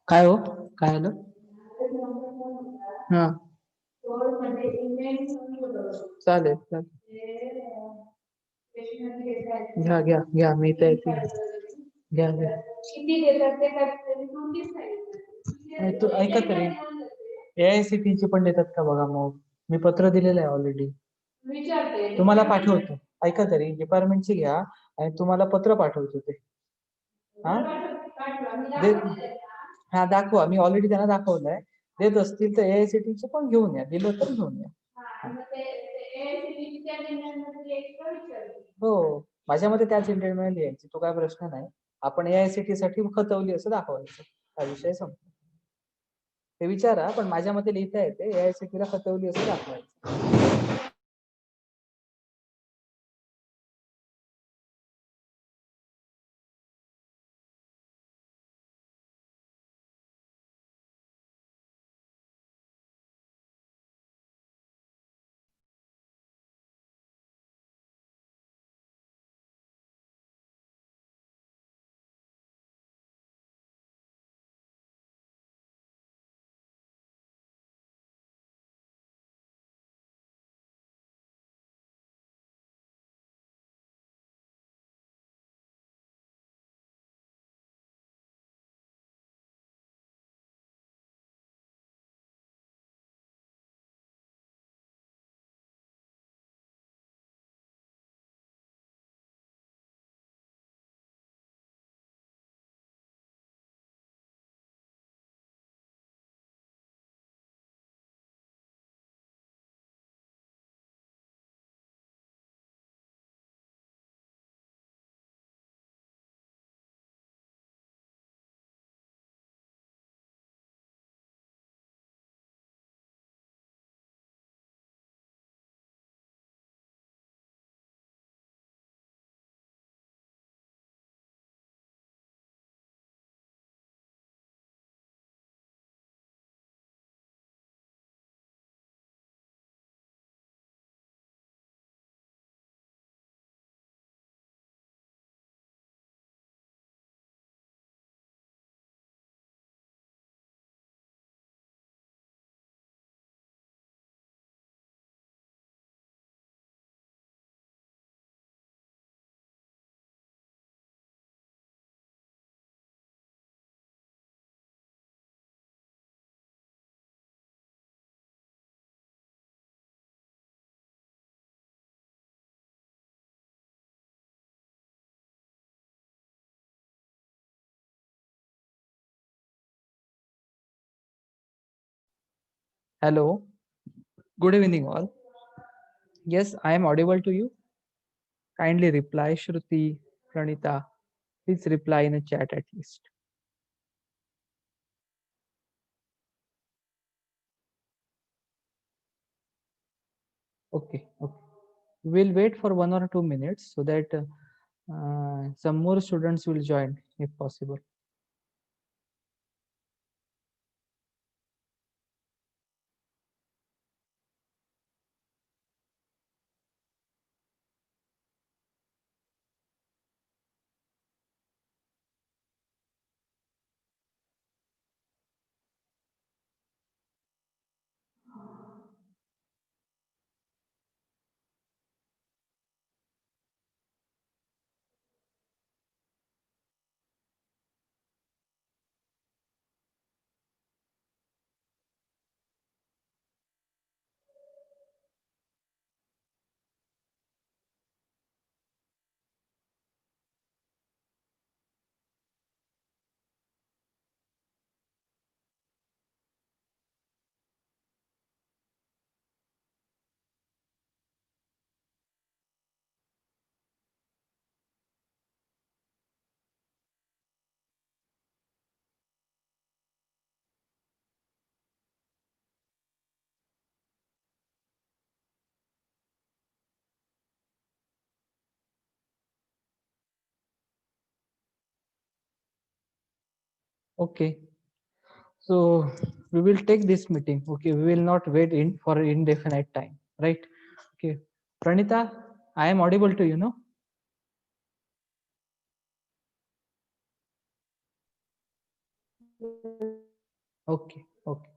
काय हो, काय आलं? हा, चालेल चालेल, घ्या घ्या घ्या, मी तर घ्या घ्या. तू ऐका तरी, AICTE चे पण देतात का बघा. मग मी पत्र दिलेलं आहे ऑलरेडी, तुम्हाला पाठवतो. ऐका तरी, डिपार्टमेंटची घ्या आणि तुम्हाला पत्र पाठवतो ते. हा हा, दाखवा. मी ऑलरेडी त्यांना दाखवलंय. देत असतील तर AICTE चे पण घेऊन या, दिलं तर घेऊन या. हो, माझ्या मते त्याच इंटरव्ह्यू लिहायची, तो काय प्रश्न नाही. आपण AICTE साठी खतवली असं दाखवायचं, हा विषय संपला. ते विचारा, पण माझ्या मते लिहिता येते AICTE ला खतवली असं दाखवायचं. Hello, good evening all. Yes, I am audible to you. Kindly reply, Shruti, Pranita. Please reply in a chat at least. Okay, okay. We'll wait for 1 or 2 minutes so that some more students will join if possible. Okay. So we will take this meeting. Okay, we will not wait in for indefinite time, right? Okay, Pranita, I am audible to you, no? Okay, okay.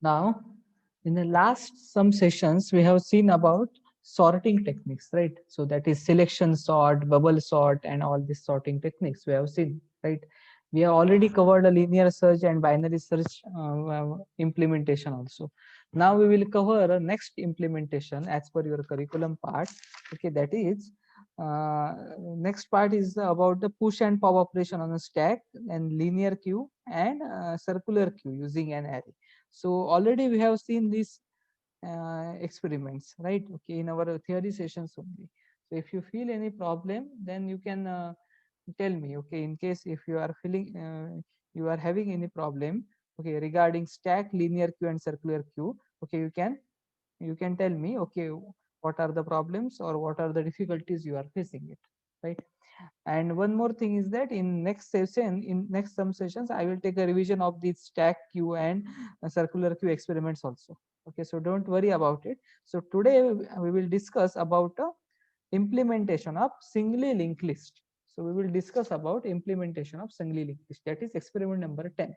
Now, in the last some sessions, we have seen about sorting techniques, right? So that is selection sort, bubble sort, and all these sorting techniques we have seen, right? We have already covered a linear search and binary search implementation also. Now we will cover a next implementation as per your curriculum part. Okay, that is next part is about the push and pop operation on a stack and linear queue and circular queue using an array. So already we have seen these experiments, right? Okay, in our theory sessions only. So if you feel any problem, then you can tell me. Okay, in case if you are feeling you are having any problem, okay, regarding stack, linear queue, and circular queue. Okay, you can tell me. Okay, what are the problems or what are the difficulties you are facing it, right? And one more thing is that in next session, in next some sessions, I will take a revision of the stack queue and circular queue experiments also. Okay, so don't worry about it. So today we will discuss about implementation of singly linked list. So we will discuss about implementation of singly linked list. That is experiment number 10.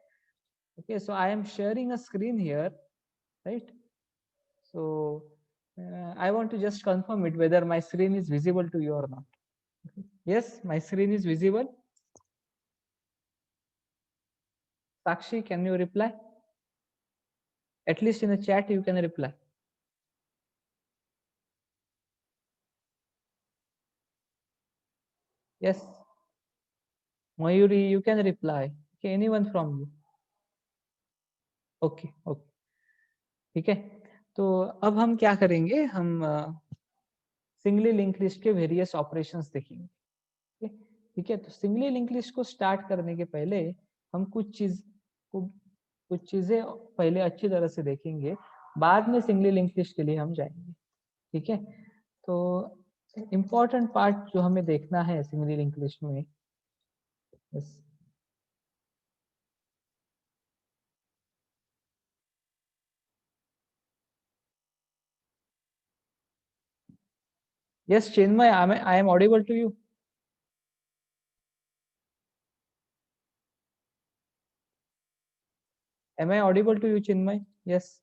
Okay, so I am sharing a screen here, right? So I want to just confirm it whether my screen is visible to you or not. Yes, my screen is visible. Sakshi, can you reply? At least in the chat, you can reply. Yes. Mayuri, you can reply. Okay, anyone from you? Okay, okay. ठीक है. तो अब हम क्या करेंगे? हम singly link list के various operations देखेंगे. ठीक है. तो सिंगली लिंक लिस्ट को स्टार्ट करने के पहले हम कुछ चीजें पहले अच्छी तरह से देखेंगे. बाद में सिंगली लिंक लिस्ट के लिए हम जाएंगे. ठीक है. तो इम्पोर्टेंट पार्ट जो हमें देखना है सिंगली लिंक लिस्ट में. yes. Yes, Chinmay, I am audible to you. Am I audible to you, Chinmay? Yes.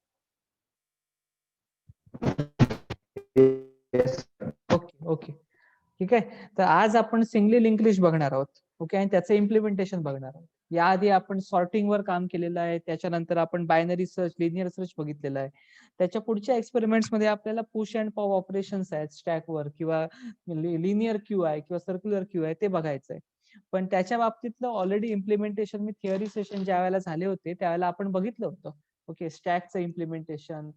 Yes. Okay, okay. ठीक आहे. तर आज आपण सिंगली लिंक लिस्ट बघणार आहोत. ओके, आणि त्याचं इम्प्लिमेंटेशन बघणार आहोत. याआधी आपण सॉर्टिंग वर काम केलेलं आहे. त्याच्यानंतर आपण बायनरी सर्च, लिनियर सर्च बघितलेलं आहे. त्याच्या पुढच्या एक्सपेरिमेंट्स मध्ये आपल्याला पुश अँड पॉप ऑपरेशन्स आहेत स्टॅकवर, किंवा लिनियर क्यू आहे किंवा सर्क्युलर क्यू आहे ते बघायचं आहे. पण त्याच्या बाबतीतलं ऑलरेडी इम्प्लिमेंटेशन मी थिअरी सेशन ज्या वेळेला झाले होते त्यावेळेला आपण बघितलं होतं. ओके, स्टॅकचं इम्प्लिमेंटेशन,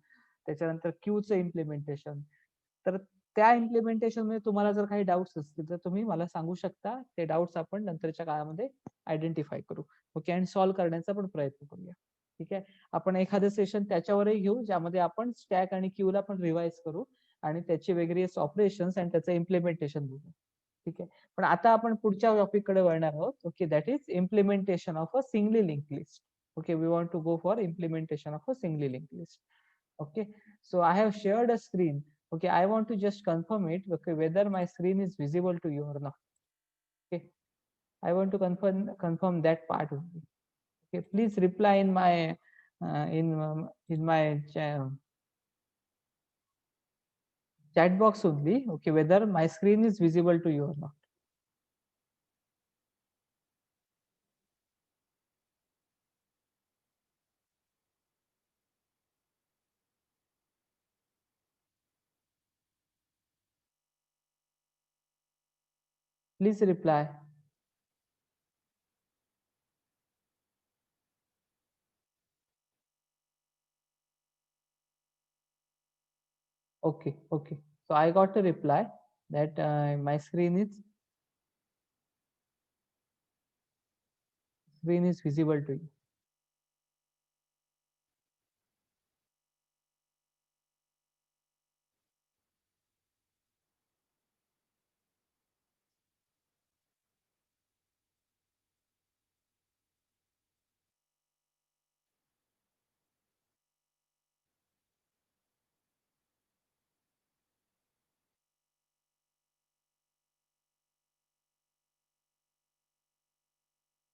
त्याच्यानंतर क्यूचं इम्प्लिमेंटेशन. तर त्या इम्प्लिमेंटेशन मध्ये तुम्हाला जर काही डाऊट्स असतील तर तुम्ही मला सांगू शकता. ते डाऊट्स आपण नंतरच्या काळामध्ये आयडेंटिफाय करू. ओके, आणि सॉल्व्ह करण्याचा पण प्रयत्न करूया. ठीक आहे. आपण एखादं सेशन त्याच्यावरही घेऊ ज्यामध्ये आपण स्टॅक आणि क्यूला पण रिवाइज करू आणि त्याचे वेगवेगळे ऑपरेशन्स आणि त्याचं इम्प्लिमेंटेशन बघू. ठीक आहे. पण आता आपण पुढच्या टॉपिक कडे वळणार आहोत. Okay, that is implementation of a singly link list. Okay, we want to go for implementation of a singly linked list. Okay, so I have shared a screen. Okay, I want to just confirm it. Okay, whether my screen is visible to you or not. Okay, I want to confirm that part only. Okay, please reply in my in my chat box only. Okay, whether my screen is visible to you or not. Please reply. Okay, okay. So I got a reply that my screen is visible to you.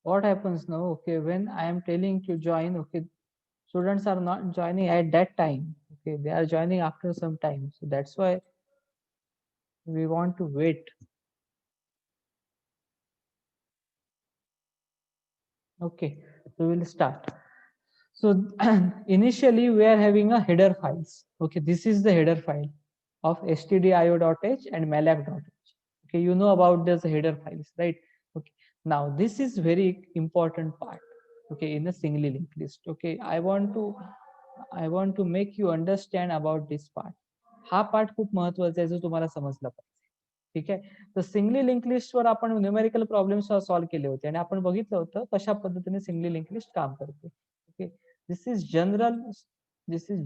what happens now? Okay, when I am telling to join, okay, students are not joining at that time. Okay, they are joining after some time. So that's why we want to wait. Okay, so we'll start. So initially we are having a header files. Okay, this is the header file of stdio.h and malloc.h. Okay, you know about this header files, right? Okay, now this is very important part. Okay, in a singly linked list. Okay, I want to make you understand about this part. हा part खूप महत्वाचा आहे जो तुम्हाला समजला पाहिजे. ठीक आहे, तर सिंगली लिंक लिस्ट वर आपण न्यूमेरिकल प्रॉब्लेम्स सॉल्व्ह केले होते आणि आपण बघितलं होतं कशा पद्धतीने सिंगली लिंक लिस्ट काम करते. Okay, this is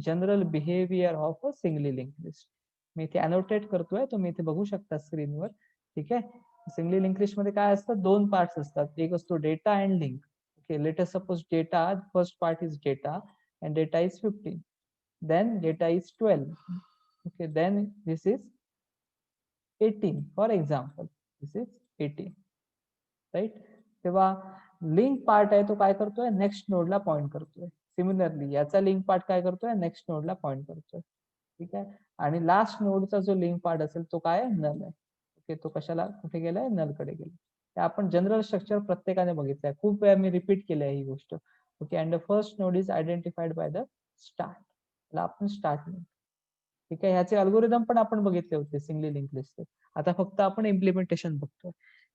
general behaviour of a singly link list. मी इथे अनोटेट करतोय, तुम्ही इथे बघू शकता स्क्रीनवर. ठीक आहे, सिंगली लिंक लिस्ट मध्ये काय असतात, दोन पार्ट्स असतात. एक असतो data and link. Okay, let us suppose data, first part is data and data is 15, then data is 12. Okay, then this is 18, for example, this is 18, right? तेव्हा link part आहे तो काय करतोय, नेक्स्ट नोडला point करतोय. Similarly याचा link part काय करतोय, नेक्स्ट नोडला पॉइंट करतोय. ठीक आहे, आणि लास्ट नोडचा जो लिंक पार्ट असेल तो काय, नल आहे. ओके, तो कशाला कुठे गेलाय, नल कडे गेला. आपण जनरल स्ट्रक्चर प्रत्येकाने बघितलंय, खूप वेळा मी रिपीट केलंय ही गोष्ट. Okay, and the first node is identified by the start. आपण स्टार्ट नोड. ठीक आहे, ह्याचे अल्गोरिदम पण आपण बघितले होते सिंगली लिंक लिस्ट. आता फक्त आपण इम्प्लिमेंटेशन बघतोय.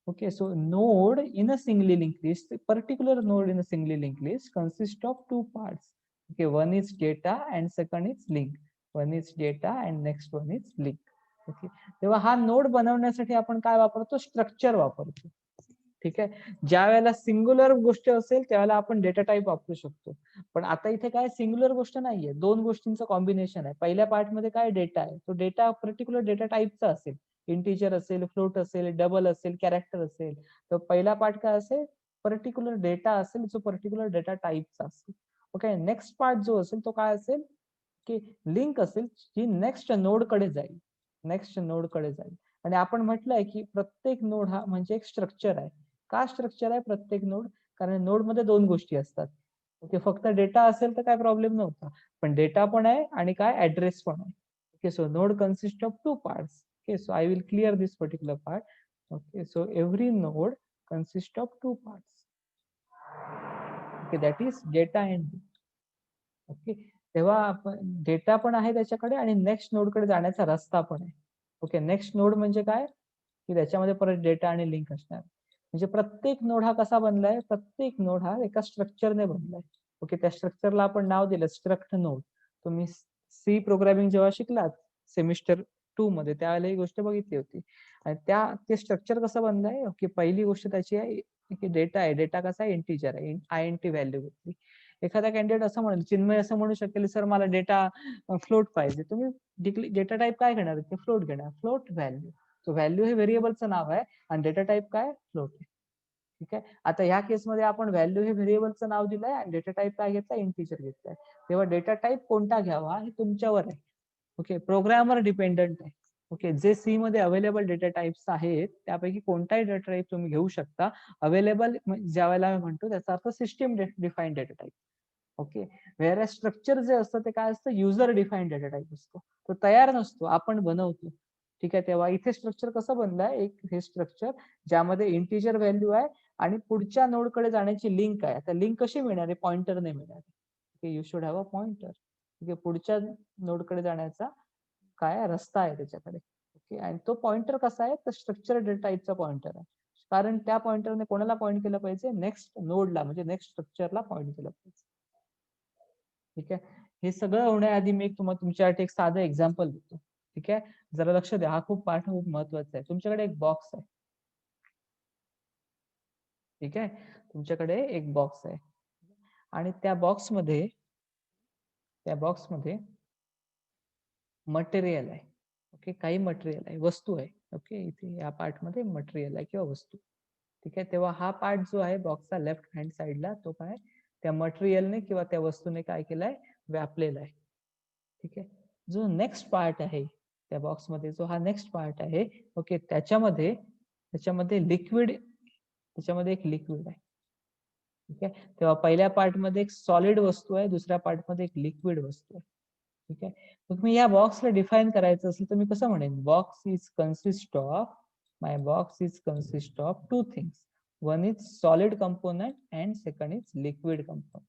Okay, so node in a singly linked list, particular node in a singly linked list consists of two parts. Okay, one is data and second is link. One is data and next one is link. Okay, तेव्हा हा node बनवण्यासाठी आपण काय वापरतो, structure वापरतो. ठीक आहे, ज्या वेळेला सिंग्युलर गोष्ट असेल त्यावेळेला आपण डेटा टाईप वापरू शकतो. पण आता इथे काय सिंग्युलर गोष्ट नाहीये, दोन गोष्टींचं कॉम्बिनेशन आहे. पहिल्या पार्ट मध्ये काय डेटा आहे, तो डेटा पर्टिक्युलर डेटा टाईपचा असेल, इंटीजर असेल, फ्लोट असेल, डबल असेल, कॅरेक्टर असेल. तर पहिला पार्ट काय असेल, पर्टिक्युलर डेटा असेल जो पर्टिक्युलर डेटा टाईपचा असेल. ओके, नेक्स्ट पार्ट जो असेल तो काय असेल, की लिंक असेल जी नेक्स्ट नोड कडे जाईल, नेक्स्ट नोड कडे जाईल. आणि आपण म्हटलंय की प्रत्येक नोड हा म्हणजे एक स्ट्रक्चर आहे. का स्ट्रक्चर आहे प्रत्येक नोड, कारण नोड मध्ये दोन गोष्टी असतात. ओके, फक्त डेटा असेल तर काय प्रॉब्लेम नव्हता, पण डेटा पण आहे आणि काय ऍड्रेस पण आहे. Okay, so node consist of two parts. Okay, so I will clear this particular part. Okay, so every node consists of two parts. Okay, that is data and link. Okay, तेव्हा आपण data पण आहे त्याच्याकडे आणि next node कडे जाण्याचा रस्ता पण आहे. ओके, नेक्स्ट नोड म्हणजे काय, की त्याच्यामध्ये परत डेटा आणि लिंक असणार. म्हणजे प्रत्येक नोड हा कसा बनलाय, प्रत्येक नोड हा एका स्ट्रक्चरने बनलाय. ओके, त्या स्ट्रक्चरला आपण नाव दिलं स्ट्रक्ट नोड. तुम्ही सी प्रोग्रामिंग जेव्हा शिकलात सेमिस्टर 2 मध्ये त्यावेळेला ही गोष्ट बघितली होती. आणि ते स्ट्रक्चर कसं बनलंय, ओके, पहिली गोष्ट त्याची आहे की डेटा आहे. डेटा कसा आहे, इंटीजर आहे, INT व्हॅल्यू घेतली. एखादा कॅन्डिडेट असं म्हणेल, चिन्मय असं म्हणू शकेल, सर मला डेटा फ्लोट पाहिजे. तुम्ही डेटा टाईप काय घेणार, फ्लोट घेणार, फ्लोट व्हॅल्यू. सो व्हॅल्यू हे व्हेरिएबलचं नाव आहे आणि डेटा टाईप काय, फ्लोट आहे. ठीक आहे, आता ह्या केसमध्ये आपण व्हॅल्यू हे व्हेरिएबलचं नाव दिलंय आणि डेटा टाईप काय घेतलाय, इंटीजर घेतलाय. तेव्हा डेटा टाईप कोणता घ्यावा हे तुमच्यावर आहे. ओके, प्रोग्रामर डिपेंडंट आहे. ओके, जे सी मध्ये अवेलेबल डेटा टाइप्स आहेत त्यापैकी कोणताही डेटा टाईप तुम्ही घेऊ शकता. अवेलेबल ज्या वेळेला म्हणतो त्याचा अर्थ system define data type. Okay, where structure जे असतं ते काय असतं, युजर डिफाईन डेटा टाईप असतो. तो तयार नसतो, आपण बनवतो. ठीक आहे, तेव्हा इथे स्ट्रक्चर कसं बनलंय, एक हे स्ट्रक्चर ज्यामध्ये इंटीजर व्हॅल्यू आहे आणि पुढच्या नोड कडे जाण्याची लिंक आहे. आता लिंक कशी मिळणार आहे, पॉइंटरने मिळणार. Okay, you should have a pointer. Okay, पुढच्या नोड कडे जाण्याचा काय रस्ता आहे त्याच्याकडे. ओके, आणि तो पॉइंटर कसा आहे, तर स्ट्रक्चर डेटा टाईपचा पॉइंटर आहे. कारण त्या पॉइंटरने कोणाला पॉइंट केलं पाहिजे, नेक्स्ट नोडला, म्हणजे नेक्स्ट स्ट्रक्चरला पॉइंट केलं पाहिजे. ठीक आहे, हे सगळं होण्याआधी मी तुम्हाला तुमच्यासाठी एक साधं एक्झाम्पल देतो. ठीक आहे, जरा लक्ष द्या, हा खूप पाठ खूप महत्वाचा आहे. तुमच्याकडे एक बॉक्स आहे. ठीक आहे, तुमच्याकडे एक बॉक्स आहे आणि त्या बॉक्समध्ये मटेरियल आहे. ओके, काही मटेरियल आहे, वस्तू आहे. ओके, इथे या पार्ट मध्ये मटेरियल आहे किंवा वस्तू. ठीक आहे, तेव्हा हा पार्ट जो आहे बॉक्सचा लेफ्ट हँड साइडला, तो काय त्या मटेरियलने किंवा त्या वस्तूने काय केलाय, व्यापलेला आहे. ठीक आहे, जो नेक्स्ट पार्ट आहे त्या बॉक्स मध्ये, जो हा नेक्स्ट पार्ट आहे, ओके, त्याच्यामध्ये एक लिक्विड आहे. ठीक आहे. तेव्हा पहिल्या पार्ट मध्ये एक सॉलिड वस्तू आहे, दुसऱ्या पार्ट मध्ये एक लिक्विड वस्तू आहे. ठीक आहे. मग मी या बॉक्सला डिफाईन करायचं असेल तर मी कसं म्हणेन, box is consist of, my box is consist of two things. One is solid component and second is liquid component.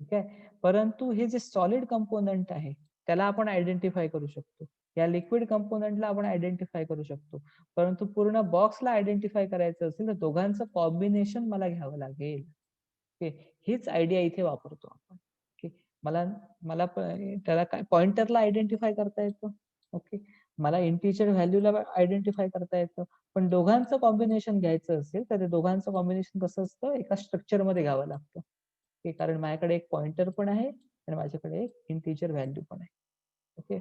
ठीक आहे. परंतु हे जे सॉलिड कंपोनंट आहे त्याला आपण आयडेंटिफाय करू शकतो, या लिक्विड कंपोनंटला आपण आयडेंटिफाय करू शकतो. परंतु पूर्ण बॉक्सला आयडेंटिफाय करायचं असेल तर दोघांचं कॉम्बिनेशन मला घ्यावं लागेल. ओके, हीच आयडिया इथे वापरतो आपण. ओके, मला मला त्याला काय पॉइंटरला आयडेंटिफाय करता येतं. ओके, मला इंटिजर व्हॅल्यूला आयडेंटिफाय करता येतं. पण दोघांचं कॉम्बिनेशन घ्यायचं असेल तर ते दोघांचं कॉम्बिनेशन कसं असतं, एका स्ट्रक्चर मध्ये घ्यावं लागतं. ओके, कारण माझ्याकडे एक पॉइंटर पण आहे आणि माझ्याकडे एक इंटिजर व्हॅल्यू पण आहे. ओके,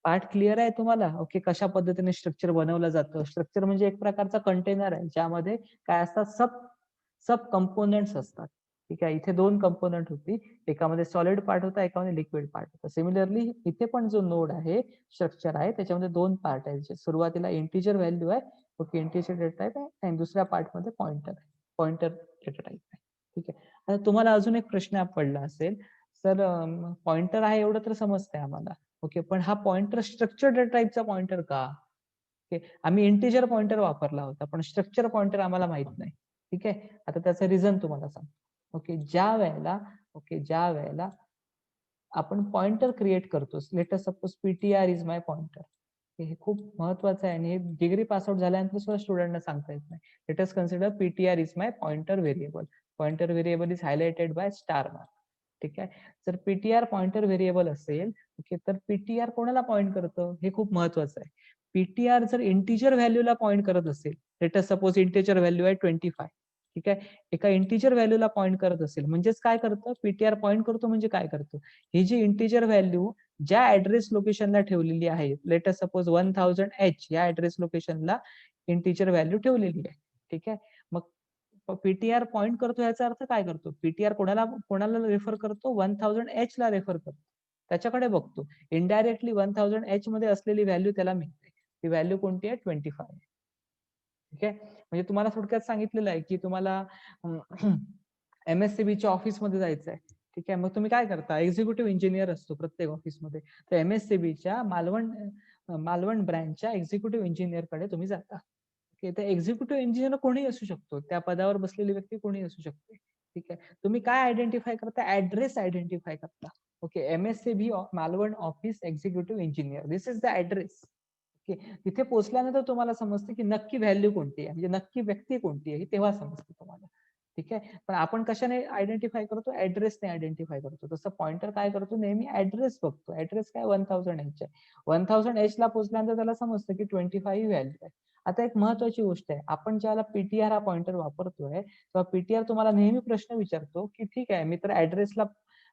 पार्ट क्लिअर आहे तुम्हाला? ओके, कशा पद्धतीने स्ट्रक्चर बनवलं जातं. स्ट्रक्चर म्हणजे एक प्रकारचा कंटेनर आहे ज्यामध्ये काय असतात, सब सब कंपोनेंट्स असतात. ठीक आहे, इथे दोन कंपोनंट होती, एकामध्ये सॉलिड पार्ट होता, एकामध्ये लिक्विड पार्ट होता. सिमिलरली इथे पण जो नोड आहे, स्ट्रक्चर आहे, त्याच्यामध्ये दोन पार्ट आहेत. सुरुवातीला इंटिजर व्हॅल्यू आहे, ओके, इंटिजर डेटा टाइप आहे, आणि दुसऱ्या पार्ट मध्ये पॉइंटर आहे, पॉइंटर डेटा टाइप आहे. ठीक आहे. आता तुम्हाला अजून एक प्रश्न पडला असेल, सर पॉइंटर आहे एवढं तर समजतंय आम्हाला. ओके, पण हा पॉइंटर स्ट्रक्चर डेटा टाइपचा पॉइंटर का? ओके, आम्ही इंटिजर पॉइंटर वापरला होता, पण स्ट्रक्चर पॉइंटर आम्हाला माहित नाही. ठीक आहे, आता त्याचं रिझन तुम्हाला सांगतो. ओके, ज्या वेळेला आपण पॉइंटर क्रिएट करतो, let us suppose PTR is my pointer. हे खूप महत्वाचं आहे आणि हे डिग्री पास आउट झाल्यानंतर सुद्धा स्टुडंटना सांगता येत नाही. Let us consider PTR is my pointer variable. Pointer variable is highlighted by star mark. ठीक आहे, जर पीटीआर पॉइंटर व्हेरिएबल असेल, ओके, तर पीटीआर कोणाला पॉइंट करतं हे खूप महत्वाचं आहे. पीटीआर जर इंटिजर व्हॅल्यूला पॉइंट करत असेल, let us suppose integer value आहे 25. ठीक आहे, एका इंटिजर व्हॅल्यूला पॉइंट करत असेल म्हणजेच काय करतं, पीटीआर पॉइंट करतो म्हणजे काय करतो, ही जी इंटिजर व्हॅल्यू ज्या ऍड्रेस लोकेशनला ठेवलेली आहे, लेट अस सपोज 1000H या ऍड्रेस लोकेशनला इंटिजर व्हॅल्यू ठेवलेली आहे. ठीक आहे, मग पीटीआर पॉइंट करतो याचा अर्थ काय करतो, पीटीआर कोणाला कोणाला रेफर करतो, 1000H ला रेफर करतो, त्याच्याकडे बघतो. इनडायरेक्टली 1000H मध्ये असलेली व्हॅल्यू त्याला मिळते. ती व्हॅल्यू कोणती आहे, 25. ठीक आहे, म्हणजे तुम्हाला थोडक्यात सांगितलेलं आहे की तुम्हाला MSCB च्या ऑफिस मध्ये जायचं आहे. ठीक आहे, मग तुम्ही काय करता, एक्झिक्युटिव्ह इंजिनियर असतो प्रत्येक ऑफिसमध्ये, तर MSCB च्या मालवण ब्रँचच्या एक्झिक्युटिव्ह इंजिनियर कडे तुम्ही जाता. ओके, तर एक्झिक्युटिव्ह इंजिनियर कोणी असू शकतो, त्या पदावर बसलेली व्यक्ती कोणी असू शकते. ठीक आहे, तुम्ही काय आयडेंटिफाय करता, ऍड्रेस आयडेंटिफाय करता. Okay, MSCB Malvan office executive engineer, this is the address. Okay, तिथे पोहोचल्यानंतर तुम्हाला समजते की नक्की व्हॅल्यू कोणती आहे, म्हणजे नक्की व्यक्ती कोणती आहे तेव्हा समजते तुम्हाला. ठीक आहे, पण आपण कशाने आयडेंटिफाय करतो, ऍड्रेसने आयडेंटिफाय करतो. तसं पॉइंटर काय करतो, नेहमी ऍड्रेस बघतो. ऍड्रेस काय, 1000H आहे. 1000H ला पोहोचल्यानंतर त्याला समजतं की 25 व्हॅल्यू आहे. आता एक महत्वाची गोष्ट आहे, आपण ज्याला पीटीआर हा पॉइंटर वापरतोय तेव्हा पीटीआर तुम्हाला नेहमी प्रश्न विचारतो की ठीक आहे, मी तर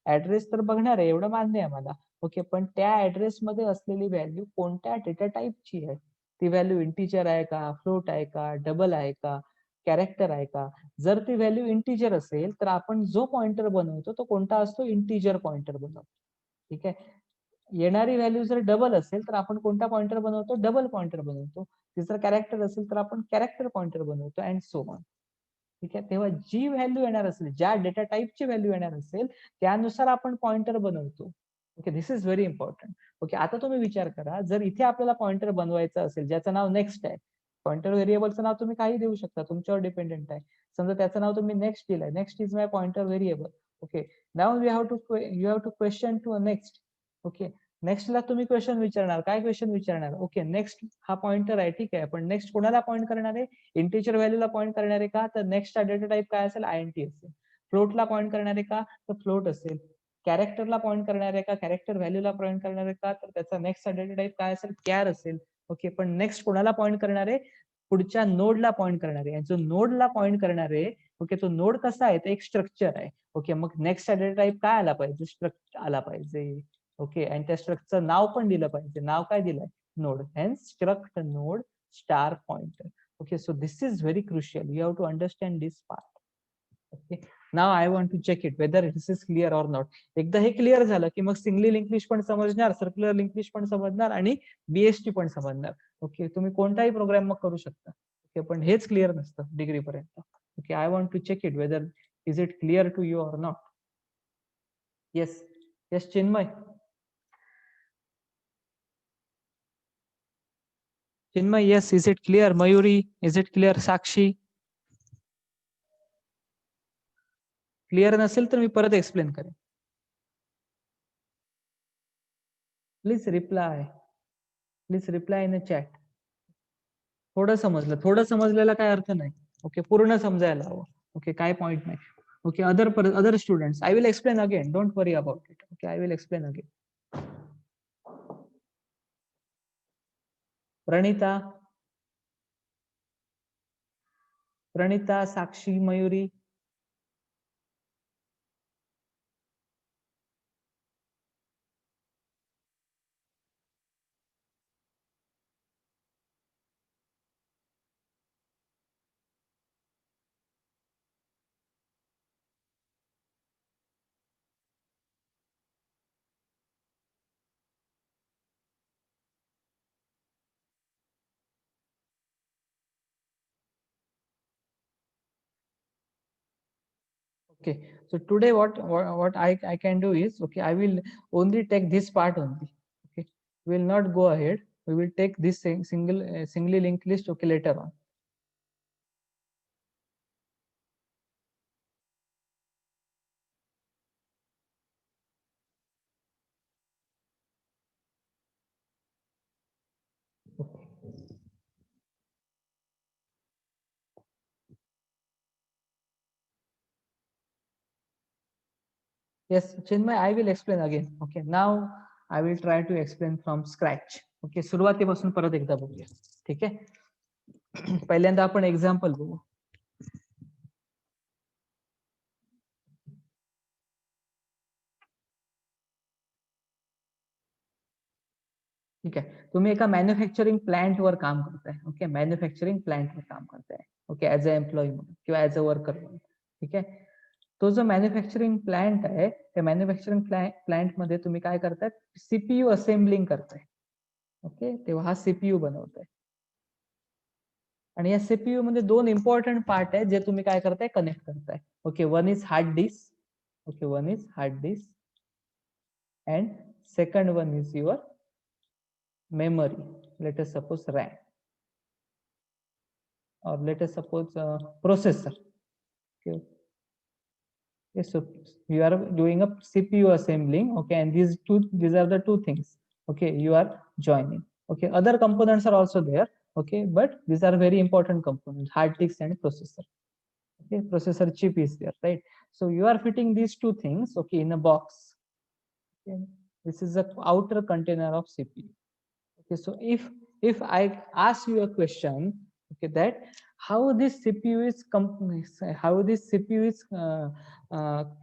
ऍड्रेस तर बघणार आहे, एवढं मान्य आहे मला. ओके, पण त्या ऍड्रेस मध्ये असलेली व्हॅल्यू कोणत्या डेटा टाइपची आहे, ती व्हॅल्यू इंटिजर आहे का, फ्लोट आहे का, डबल आहे का, कॅरेक्टर आहे का. जर ती व्हॅल्यू इंटिजर असेल तर आपण जो पॉइंटर बनवतो तो कोणता असतो, इंटिजर पॉइंटर बनवतो. ठीक आहे, येणारी व्हॅल्यू जर डबल असेल तर आपण कोणता पॉइंटर बनवतो, डबल पॉइंटर बनवतो. ती जर कॅरेक्टर असेल तर आपण कॅरेक्टर पॉइंटर बनवतो, अँड सो ऑन. ठीक आहे, तेव्हा जी व्हॅल्यू येणार असेल, ज्या डेटा टाइपची व्हॅल्यू येणार असेल त्यानुसार आपण पॉइंटर बनवतो. Okay, this is very important. Okay, आता तुम्ही विचार करा, जर इथे आपल्याला पॉइंटर बनवायचं असेल ज्याचं नाव नेक्स्ट आहे, पॉइंटर व्हेरिएबलचं नाव तुम्ही काही देऊ शकता, तुमच्यावर डिपेंडेंट आहे. समजा त्याचं नाव तुम्ही नेक्स्ट दिलंय, next is my pointer variable. Okay, now you have to question to next. Okay, नेक्स्टला तुम्ही क्वेश्चन विचारणार, काय क्वेश्चन विचारणार, ओके, नेक्स्ट हा पॉइंटर आहे, ठीक आहे, पण नेक्स्ट कोणाला पॉइंट करणार आहे, इंटिजर व्हॅल्यूला पॉइंट करणार आहे का, तर नेक्स्टचा डेटा टाइप काय असेल, INT असेल. फ्लोटला पॉइंट करणार आहे का, तर फ्लोट असेल. कॅरेक्टरला पॉइंट करणार आहे का, कॅरेक्टर व्हॅल्यूला पॉइंट करणार आहे का, तर त्याचा नेक्स्टचा डेटा टाइप काय असेल, कॅर असेल. ओके, पण नेक्स्ट कोणाला पॉइंट करणार आहे, पुढच्या नोडला पॉइंट करणार आहे. जो नोडला पॉइंट करणार आहे, ओके, तो नोड कसा आहे, ते एक स्ट्रक्चर आहे. ओके, मग नेक्स्टचा डेटा टाइप काय आला पाहिजे, स्ट्रक्चर आला पाहिजे. ओके, आणि त्या स्ट्रक्चरचं नाव पण दिलं पाहिजे. नाव काय दिलंय, node, hence struct node star pointer. Okay, so this is very crucial. You have to understand this part. Okay, now I want to check it whether this is clear or not. एकदा हे clear झालं की मग single link list पण समजणार, circular link list पण समजणार आणि BST पण समजणार. ओके, तुम्ही कोणताही प्रोग्राम मग करू शकता. ओके, पण हेच क्लिअर नसतं डिग्री पर्यंत. Okay, I want to check it whether is it clear to you or not. Yes, yes, Chinmay. Chinmay, yes, is it clear? Mayuri, is it clear? Sakshi, clear नसेल तर मी परत explain करेन. Please reply in a chat. थोडं समजलेला काय अर्थ नाही. Okay, पूर्ण समजायला हवं. ओके, काय पॉइंट नाही. Okay, other students, I will explain again, don't worry about it. Okay, I will explain again. Pranita, Sakshi, Mayuri. Okay, so today what I can do is, okay, I will only take this part only. Okay, we will not go ahead. We will take this singly linked list, okay, later on. Yes, Chinmay, I will explain again. Okay, now I will try to explain from scratch. Okay, सुरुवातीपासून परत एकदा बघूया. ठीक आहे. पहिल्यांदा आपण example बघू. ठीक आहे, तुम्ही एका मॅन्युफॅक्चरिंग प्लांट वर काम करताय. ओके, मॅन्युफॅक्चरिंग प्लांट वर काम करताय. ओके, ऍज अ एम्प्लॉई म्हणून किंवा ऍज अ वर्कर म्हणून. ठीक आहे, तो जो मॅन्युफॅक्चरिंग प्लांट आहे, त्या मॅन्युफॅक्चरिंग प्लांट मध्ये तुम्ही काय करताय? सीपीयू असेंबलिंग करताय. ओके, तेव्हा हा सीपीयू बनवताय. आणि या सीपीयू मध्ये दोन इम्पॉर्टंट पार्ट आहेत जे तुम्ही काय करताय? कनेक्ट करताय. Okay, one is hard disk. Okay, one is hard disk and second one is your memory, let us suppose RAM, or let us suppose processor. Okay, yes, so you are doing a CPU assembling. Okay, and these are the two things. Okay, you are joining. Okay, other components are also there. Okay, but these are very important components: hard disk and processor. Okay, processor chip is there, right? So you are fitting these two things, okay, in a box. Okay, this is the outer container of CPU. Okay, so if I ask you a question, okay, that how this CPU is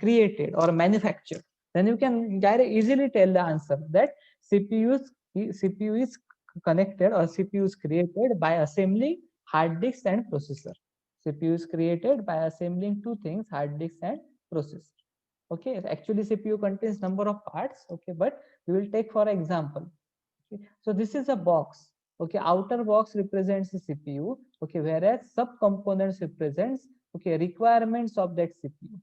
created or manufactured, then you can easily tell the answer that CPU is connected, or CPU is created by assembling hard disk and processor. CPU is created by assembling two things: hard disk and processor. Okay, actually CPU contains number of parts. Okay, but we will take for example. Okay, so this is a box. Okay, outer box represents the CPU. Okay, whereas sub components represents, okay, requirements of that CPU.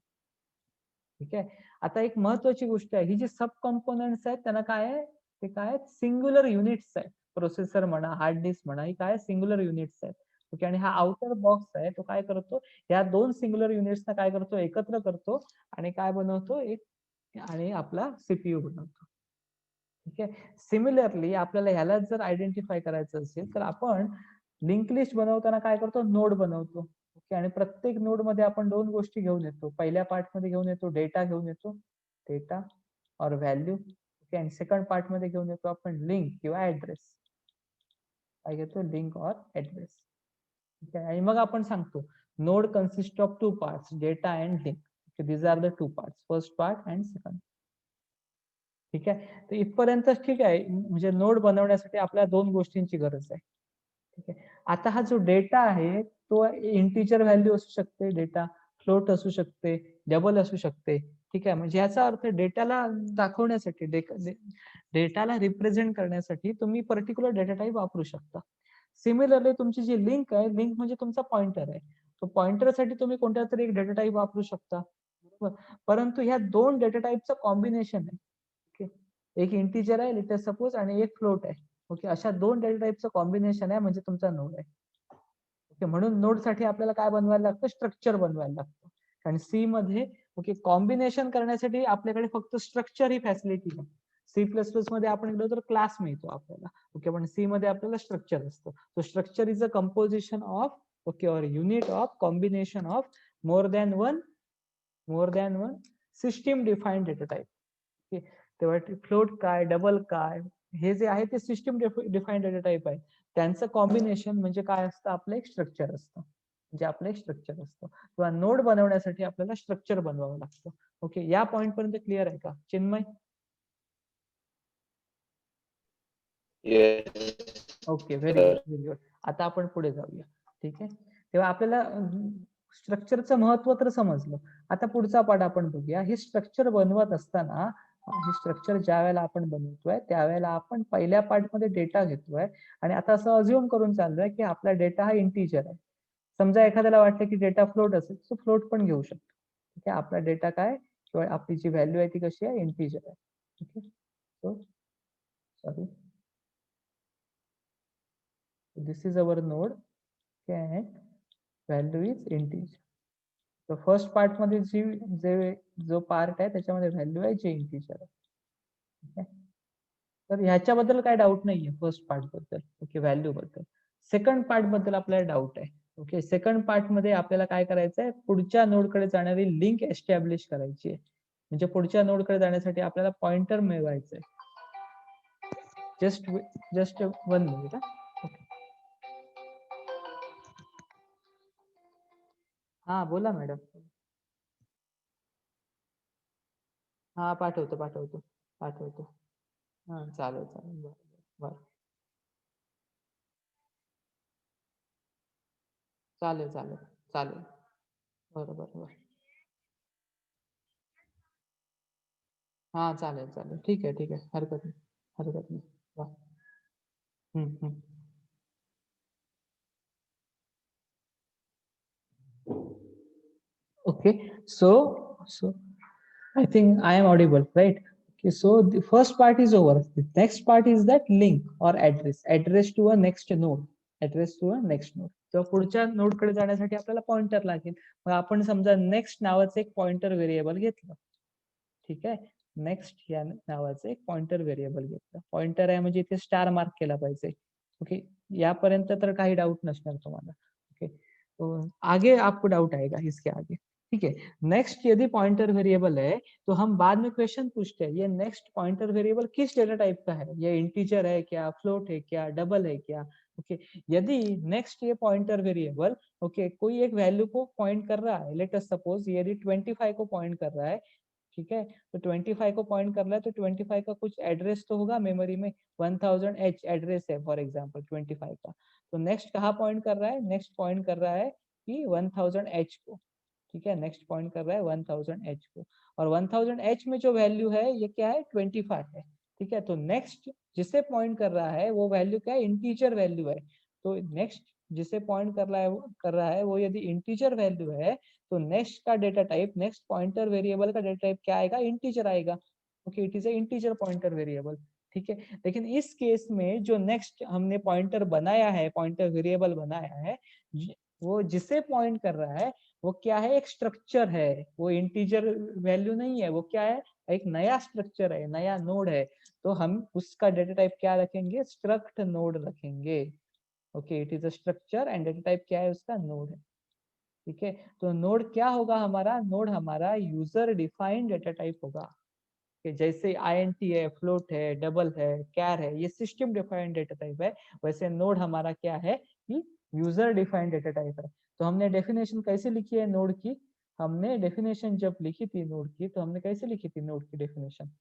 ठीक आहे. आता एक महत्वाची गोष्ट आहे, ही जी सब components आहेत त्यांना काय आहे, ते काय सिंग्युलर युनिट्स आहेत. प्रोसेसर म्हणा, हार्ड डिस्क म्हणा, ही काय सिंग्युलर युनिट्स आहेत. ओके, आणि हा आउटर बॉक्स आहे तो काय करतो, या दोन सिंग्युलर युनिट्सना काय करतो, एकत्र करतो आणि काय बनवतो, एक आणि आपला सीपीयू बनवतो. ठीक आहे. सिमिलरली आपल्याला ह्याला जर आयडेंटिफाय करायचं असेल तर आपण लिंक लिस्ट बनवताना काय करतो, नोड बनवतो. ओके, आणि प्रत्येक नोड मध्ये आपण दोन गोष्टी घेऊन येतो. पहिल्या पार्ट मध्ये घेऊन येतो डेटा घेऊन येतो, डेटा और व्हॅल्यू. ओके, आणि सेकंड पार्ट मध्ये घेऊन येतो आपण लिंक किंवा ऍड्रेस. काय घेतो, लिंक और ऍड्रेस. ठीक आहे, आणि मग आपण सांगतो node consist of two parts, data and link. These are the two parts, first part and second. ठीक आहे, तर इथपर्यंत ठीक आहे. म्हणजे नोड बनवण्यासाठी आपल्याला दोन गोष्टींची गरज आहे. ठीक आहे, आता हा जो डेटा आहे तो इंटिजर व्हॅल्यू असू शकते, डेटा फ्लोट असू शकते, डबल असू शकते. ठीक आहे, म्हणजे याचा अर्थ डेटाला दाखवण्यासाठी, डेटाला रिप्रेझेंट करण्यासाठी तुम्ही पर्टिक्युलर डेटा टाईप वापरू शकता. सिमिलरली तुमची जी लिंक आहे, लिंक म्हणजे तुमचा पॉइंटर आहे. तो पॉइंटरसाठी तुम्ही कोणत्या तरी एक डेटा टाईप वापरू शकता, परंतु ह्या दोन डेटा टाईपचं कॉम्बिनेशन आहे. ओके, एक इंटिजर आहे लेट सपोज आणि एक फ्लोट आहे. ओके, अशा दोन डेटा टाईपचं कॉम्बिनेशन आहे म्हणजे तुमचा नोड आहे. ओके, म्हणून नोड साठी आपल्याला काय बनवायला लागतं, स्ट्रक्चर बनवायला लागतं. कारण सी मध्ये ओके कॉम्बिनेशन करण्यासाठी आपल्याकडे फक्त स्ट्रक्चर ही फॅसिलिटी आहे. सी प्लस प्लस मध्ये आपण गेलो तर क्लास मिळतो आपल्याला. ओके, पण सी मध्ये आपल्याला स्ट्रक्चर असतं. So structure is a composition of okay और unit of combination of more than one system defined data type. Okay, तेव्हा फ्लोट काय, डबल काय, हे जे आहे ते सिस्टीम डिफाईन्ड डेटा टाईप आहे. त्यांचं कॉम्बिनेशन म्हणजे काय असतं, आपलं एक स्ट्रक्चर असतं. म्हणजे आपलं एक स्ट्रक्चर असतं किंवा नोड बनवण्यासाठी आपल्याला स्ट्रक्चर बनवावं लागतं. ओके, या पॉइंट पर्यंत क्लिअर आहे का Chinmay? Okay, very good very good. आता आपण पुढे जाऊया. ठीक आहे, तेव्हा आपल्याला स्ट्रक्चरचं महत्व तर समजलं. आता पुढचा पार्ट आपण बघूया. हे स्ट्रक्चर बनवत असताना, हे स्ट्रक्चर ज्या वेळेला आपण बनवतोय त्यावेळेला आपण पहिल्या पार्ट मध्ये डेटा घेतोय आणि आता असं अज्युम करून चाललोय की आपला डेटा हा इंटिजर आहे. समजा एखाद्याला वाटतं की डेटा फ्लोट असेल तो फ्लोट पण घेऊ शकतो. ठीक आहे, आपला डेटा काय किंवा आपली जी व्हॅल्यू आहे ती कशी आहे, इंटिजर आहे. Okay, so sorry, this is our node. Okay, and value is integer. तर फर्स्ट पार्ट मध्ये जो पार्ट आहे त्याच्यामध्ये व्हॅल्यू आहे जे इंटिजर आहे. तर ह्याच्याबद्दल काय डाऊट नाहीये फर्स्ट पार्ट बद्दल. ओके, व्हॅल्यू बद्दल. सेकंड पार्ट बद्दल आपल्याला डाऊट आहे. ओके, सेकंड पार्ट मध्ये आपल्याला काय करायचं आहे, पुढच्या नोडकडे जाणारी लिंक एस्टॅब्लिश करायची आहे. म्हणजे पुढच्या नोडकडे जाण्यासाठी आपल्याला पॉइंटर मिळवायचं आहे. Just one minute. हा बोला मॅडम. हा पाठवतो. हा चालेल बरं चालेल. बरं. हा चालेल. ठीक आहे. हरकत नाही. वा. हम्म. Okay, so I think I am audible, right? Okay, so the first part is over. The next part is that link or address to a next node. तर पुढच्या नोड कडे जाण्यासाठी आपल्याला पॉइंटर लागेल. मग आपण समजा नेक्स्ट नावाचं एक पॉइंटर व्हेरिएबल घेतलं. ठीक आहे, नेक्स्ट या नावाचं एक पॉइंटर व्हेरिएबल घेतलं. पॉइंटर आहे म्हणजे इथे स्टार मार्क केला पाहिजे. ओके, यापर्यंत तर काही डाऊट नसणार तुम्हाला. ओके, तो आगे आपको डाउट आएगा इसके आगे. ठीक है, नेक्स्ट यदि पॉइंटर वेरिएबल है तो हम बाद में क्वेश्चन पूछते हैं ये नेक्स्ट पॉइंटर वेरिएबल किस डेटा टाइप का है, ये इंटीजर है क्या, फ्लोट है क्या, डबल है क्या. ओके, यदि नेक्स्ट ये पॉइंटर वेरिएबल ओके कोई एक वैल्यू को पॉइंट कर रहा है, लेट अस सपोज यदि 25 को पॉइंट कर रहा है. ठीक है, तो 25 को पॉइंट कर रहा है तो 25 का कुछ एड्रेस तो होगा मेमोरी में. 1000H एड्रेस है फॉर एग्जांपल 25 का. तो नेक्स्ट कहाँ पॉइंट कर रहा है, नेक्स्ट पॉइंट कर रहा है कि 1000H को. ठीक है, नेक्स्ट पॉइंट कर रहा है 1000H को. और 1000H में जो वैल्यू है ये क्या है, 25 है. ठीक है, तो नेक्स्ट जिसे पॉइंट कर रहा है वो वैल्यू क्या है, इंटीजर वैल्यू है. तो नेक्स्ट जिसे पॉइंट कर रहा है वो यदि इंटीजर वैल्यू है तो नेक्स्ट का data type, next pointer variable का डेटा टाइप क्या आएगा, इंटीजर आएगा. Okay, it is a integer pointer variable. ठीक है, लेकिन इस केस में जो नेक्स्ट हमने पॉइंटर बनाया है, पॉइंटर वेरिएबल बनाया है, वो जिसे पॉइंट कर रहा है वो क्या है, एक स्ट्रक्चर है. वो इंटीजर वैल्यू नहीं है, वो क्या है, एक नया स्ट्रक्चर है, नया नोड है. तो हम उसका डेटा टाइप क्या रखेंगे, स्ट्रक्ट नोड रखेंगे. Okay, it is a structure end data type क्या है उसका, नोड है. ठीक है, तो नोड क्या होगा हमारा, नोड हमारा यूजर डिफाइंड डेटा टाइप होगा. कि जैसे आईएनटी है, फ्लोट है, डबल है, कैर है, ये सिस्टम डिफाइंड डेटा टाइप है. वैसे नोड हमारा क्या है कि यूजर डिफाइंड डेटा टाइप है. तो हमने डेफिनेशन कैसे लिखी है नोड की, हमने डेफिनेशन जब लिखी थी नोड की तो हमने कैसे लिखी थी नोड की डेफिनेशन.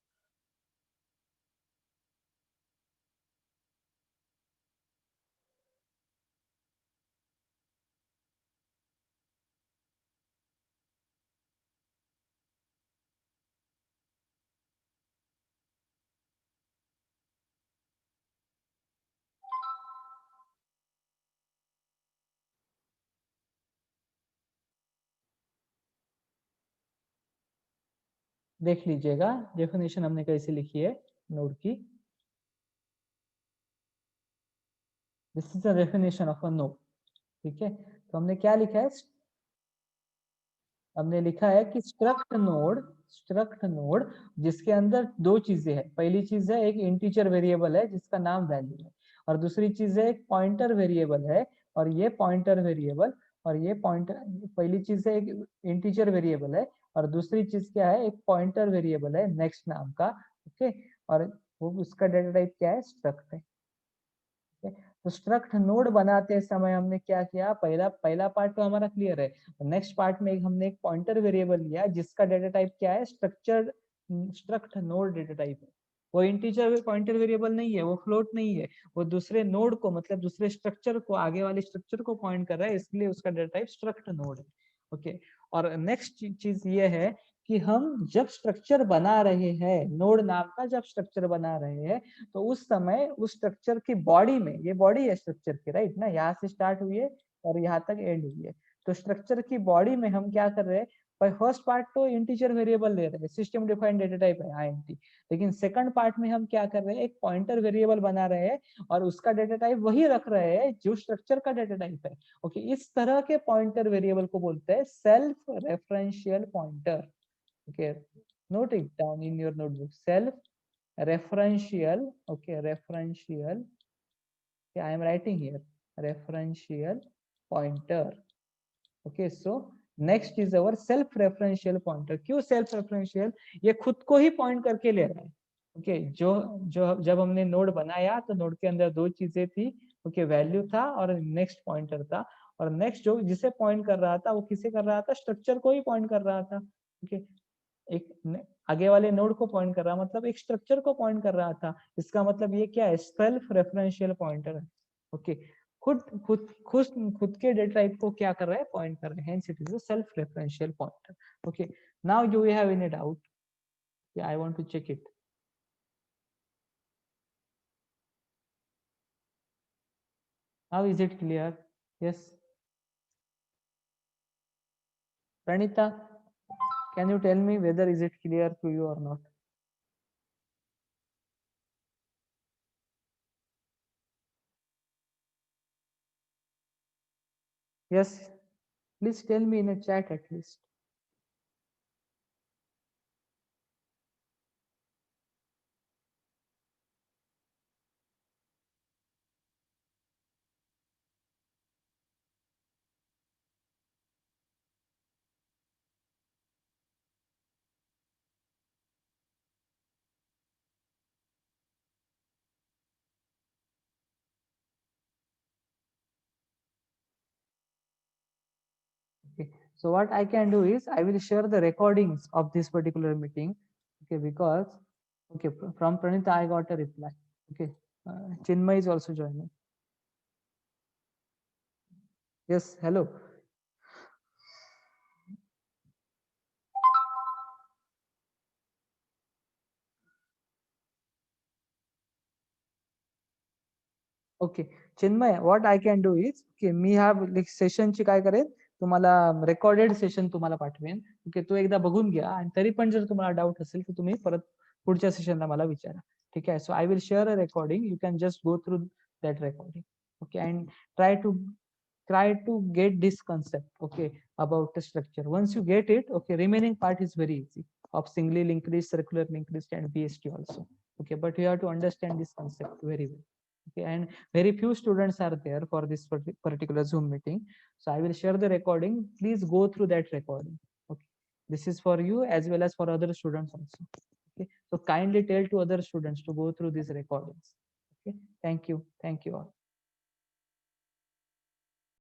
देख लीजिएगा डेफिनेशन हमने कैसे लिखी है नोड की। This is the definition of a node. ठीक है, तो हमने क्या लिखा है, हमने लिखा है कि स्ट्रक्ट नोड जिसके अंदर दो चीजें हैं। पहली चीज है एक इंटीजर वेरिएबल है जिसका नाम वैल्यू है, और दूसरी चीज है एक पॉइंटर वेरिएबल है, और ये पॉइंटर वेरिएबल और ये पॉइंटर, पहली चीज है एक इंटीजर वेरिएबल है और दूसरी चीज क्या है, एक पॉइंटर वेरिएबल है नेक्स्ट नाम का। ओके, और वो उसका डेटा टाइप क्या है, स्ट्रक्ट है। तो स्ट्रक्ट नोड बनाते समय हमने क्या किया, पहला पहला पार्ट तो हमारा क्लियर है। नेक्स्ट पार्ट में हमने एक पॉइंटर वेरिएबल लिया जिसका डेटा टाइप क्या है, structure struct node data type है। वो इंटीजर पॉइंटर वेरिएबल नहीं है, वो फ्लोट नहीं है, वो दूसरे नोड को मतलब दूसरे स्ट्रक्चर को, आगे वाले स्ट्रक्चर को पॉइंट कर रहा है, इसलिए उसका डेटा टाइप स्ट्रक्ट नोड है। ओके, और नेक्स्ट चीज ये है कि हम जब स्ट्रक्चर बना रहे हैं, नोड नाम का जब स्ट्रक्चर बना रहे हैं, तो उस समय उस स्ट्रक्चर की बॉडी में, ये बॉडी है स्ट्रक्चर की, राइट ना, यहाँ से स्टार्ट हुई है और यहाँ तक एंड हुई है। तो स्ट्रक्चर की बॉडी में हम क्या कर रहे हैं, फर्स्ट पार्ट तो इंटीजर वेरिएबल ले रहे हैं, सिस्टम डिफाइंड डेटा टाइप है आईएनटी। लेकिन सेकंड पार्ट में हम क्या कर रहे हैं, एक पॉइंटर वेरिएबल बना रहे हैं और उसका डेटा टाइप वही रख रहे हैं जो स्ट्रक्चर का डेटा टाइप है। ओके, इस तरह के पॉइंटर वेरिएबल को बोलते हैं self referential pointer. Okay, note it down in your notebook, self referential. Okay, referential, okay, I am writing here, referential pointer. Okay, so next is our self referential pointer. क्यों self referential, ये खुद को ही point करके ले रहा है। Okay, जो जो जब हमने नोड बनाया तो नोड के अंदर दो चीजें थी। ओके, वैल्यू था और नेक्स्ट पॉइंटर था, और नेक्स्ट जो जिसे पॉइंट कर रहा था वो किसे कर रहा था, स्ट्रक्चर को ही पॉइंट कर रहा था। ओके, एक आगे वाले नोड को पॉइंट कर रहा, मतलब एक स्ट्रक्चर को पॉइंट कर रहा था। इसका मतलब ये क्या है, सेल्फ रेफरेंशियल पॉइंटर है। ओके, खुद खुद खुद खुद के डेटा टाइप को क्या कर रहा है, पॉइंट कर रहे हैं, it is a self referential pointer. Okay, now do you have any doubt, I want to check it. How is it clear? Yes, Pranita, can you tell me whether is it clear to you or not? Yes, please tell me in a chat at least. Okay. So what I can do is I will share the recordings of this particular meeting. Okay, because okay, from Pranita I got a reply. Okay, Chinmay is also joining. Yes, hello. Okay, Chinmay, what I can do is okay, मी ह्या सेशनची काय करेन, तुम्हाला recorded session तुम्हाला पाठवेन. Okay, तो एकदा बघून घ्या आणि तरी पण जर तुम्हाला डाऊट असेल तर तुम्ही परत पुढच्या सेशनला मला विचारा. ठीक आहे, so I will share a recording, you can just go through that recording. Okay, and try to get this concept, okay, about the structure. Once you get it, okay, remaining part is very easy, of singly linked list, circular linked list, and BST also. Okay, but you have to understand this concept very well. Okay, and very few students are there for this particular Zoom meeting, so I will share the recording. Please go through that recording. Okay, this is for you as well as for other students also. Okay, so kindly tell to other students to go through these recordings. Okay, thank you all.